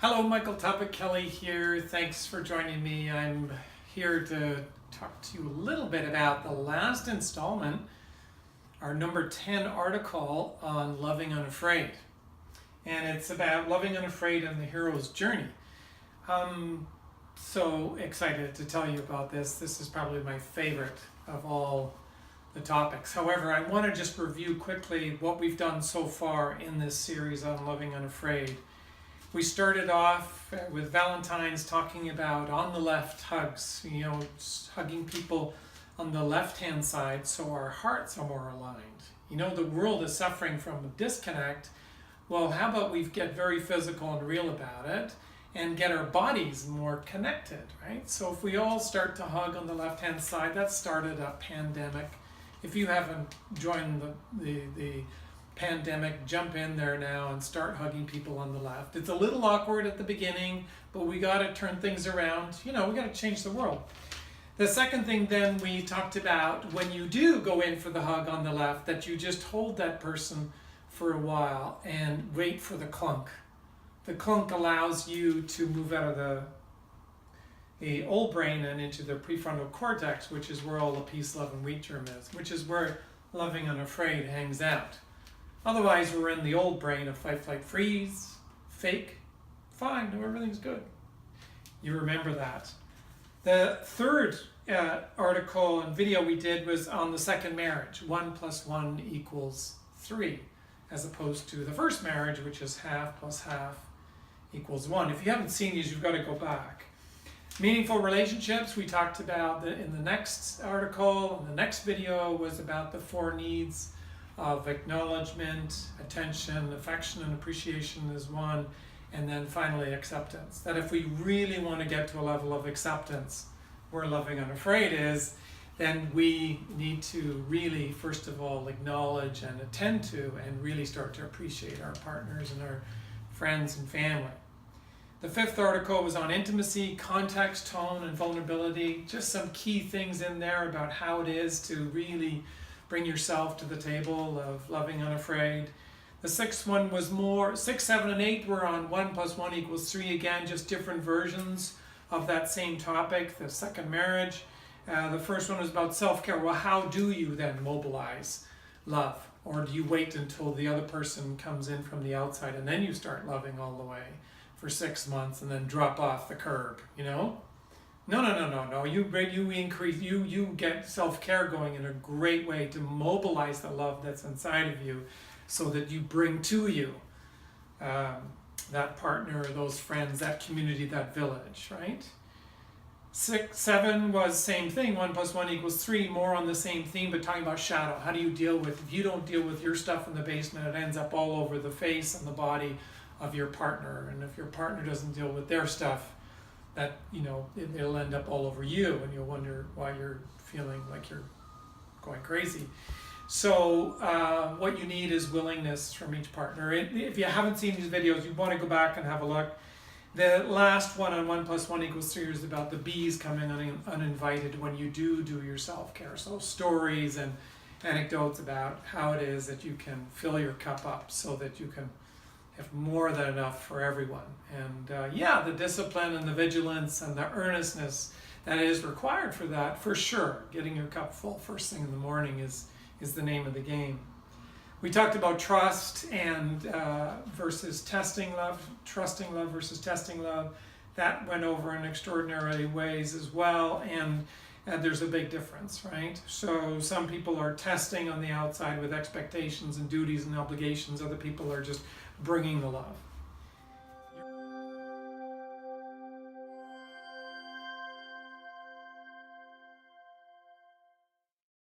Hello, Michael Talbot-Kelly here. Thanks for joining me. I'm here to talk to you a little bit about the last installment, our number 10 article on Loving Unafraid. And it's about loving unafraid and the hero's journey. I'm so excited to tell you about this. This is probably my favorite of all the topics. However, I want to just review quickly what we've done so far in this series on Loving Unafraid. We started off with Valentine's talking about on the left hugs, hugging people on the left-hand side so our hearts are more aligned. The world is suffering from a disconnect. Well, how about we get very physical and real about it and get our bodies more connected, right? So if we all start to hug on the left-hand side, that started a pandemic. If you haven't joined the pandemic, jump in there now and start hugging people on the left. It's a little awkward at the beginning, but we got to turn things around. We got to change the world. The second thing then we talked about, when you do go in for the hug on the left, that you just hold that person for a while and wait for the clunk. The clunk allows you to move out of the old brain and into the prefrontal cortex, which is where all the peace, love, and wheat germ is, which is where Loving Unafraid hangs out. Otherwise, we're in the old brain of fight, flight, freeze, fake, fine, no, everything's good. You remember that. The third article and video we did was on the second marriage, 1 + 1 = 3, as opposed to the first marriage, which is half plus half equals 1. If you haven't seen these, you've got to go back. Meaningful relationships, we talked about in the next article, and the next video was about the 4 needs of acknowledgement, attention, affection, and appreciation is 1, and then finally acceptance. That if we really want to get to a level of acceptance where Loving Unafraid is, then we need to really, first of all, acknowledge and attend to and really start to appreciate our partners and our friends and family. The fifth article was on intimacy, context, tone, and vulnerability. Just some key things in there about how it is to really bring yourself to the table of Loving Unafraid. The sixth one was more, 6, 7, and 8 were on 1 + 1 = 3, again, just different versions of that same topic, the second marriage. The first one was about self-care. Well, how do you then mobilize love? Or do you wait until the other person comes in from the outside and then you start loving all the way for 6 months and then drop off the curb, No. You increase, you get self-care going in a great way to mobilize the love that's inside of you so that you bring to you that partner, those friends, that community, that village, right? 6, 7 was same thing, 1 + 1 = 3, more on the same theme, but talking about shadow. How do you deal with, if you don't deal with your stuff in the basement, it ends up all over the face and the body of your partner. And if your partner doesn't deal with their stuff, that it'll end up all over you, and you'll wonder why you're feeling like you're going crazy. So what you need is willingness from each partner. If you haven't seen these videos, you want to go back and have a look. The last one on 1 + 1 = 3 is about the bees coming uninvited when you do your self-care. So stories and anecdotes about how it is that you can fill your cup up so that you can have more than enough for everyone. And the discipline and the vigilance and the earnestness that is required for that, for sure. Getting your cup full first thing in the morning is the name of the game. We talked about trust and versus testing love, trusting love versus testing love. That went over in extraordinary ways as well, and there's a big difference, right? So some people are testing on the outside with expectations and duties and obligations. Other people are just bringing the love.